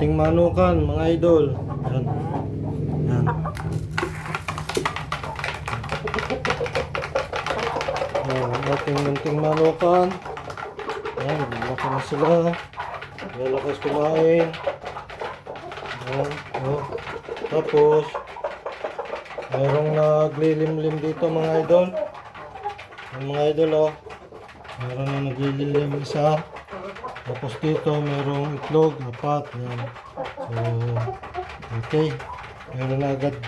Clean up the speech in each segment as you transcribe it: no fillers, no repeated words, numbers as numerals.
ating manukan mga idol. Yan. Yan. Yan, ang ating munting manukan. Yan, laki na sila. Lalakas kumain. Yan, oh. Tapos mayroong naglilimlim dito mga idol. Yung mga idol, oh. Mayroon na naglilimlim isa. Tapos dito mayroong itlog, apat. Yan. So, okay. Meron na agad.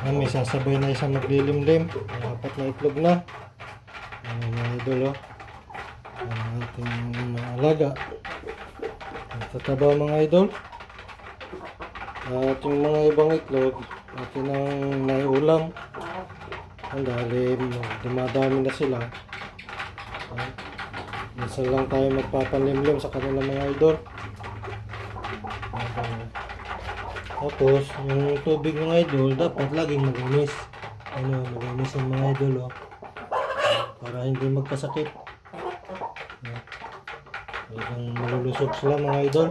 May sasabay na isang maglilimlim. May apat na itlog na. Yan mga idol, oh. Ang ating mga alaga. Tataba mga idol. At yung mga ibang itlog, atin ang naiulam. Dahil dumadami na sila. Minsan lang tayo magpapanlimlim sa kanila mga idol. Tapos, yung tubig mga idol, dapat laging malinis. Malinis yung mga idol, oh. Para hindi magkasakit. Talagang malulusog sila mga idol.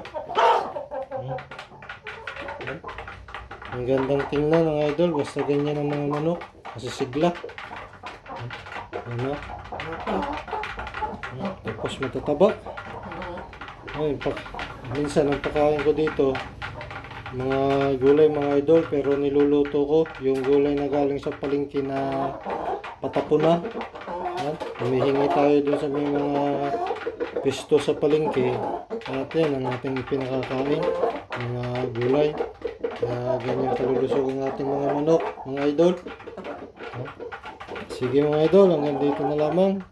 Ang gandang tingnan mga idol, basta ganyan ang mga manok. Masisigla. Ano? Tapos matataba. Ay, minsan ang pagkain ko dito, mga gulay mga idol, pero niluluto ko yung gulay na galing sa palengke na patapon na. Humihingi tayo dun sa may mga pisto sa palengke. At yan ang ating ipinakakain, mga gulay. Kaya ganyan kalulusog ang ating mga manok, mga idol. Sige mga idol, hanggang dito na lamang.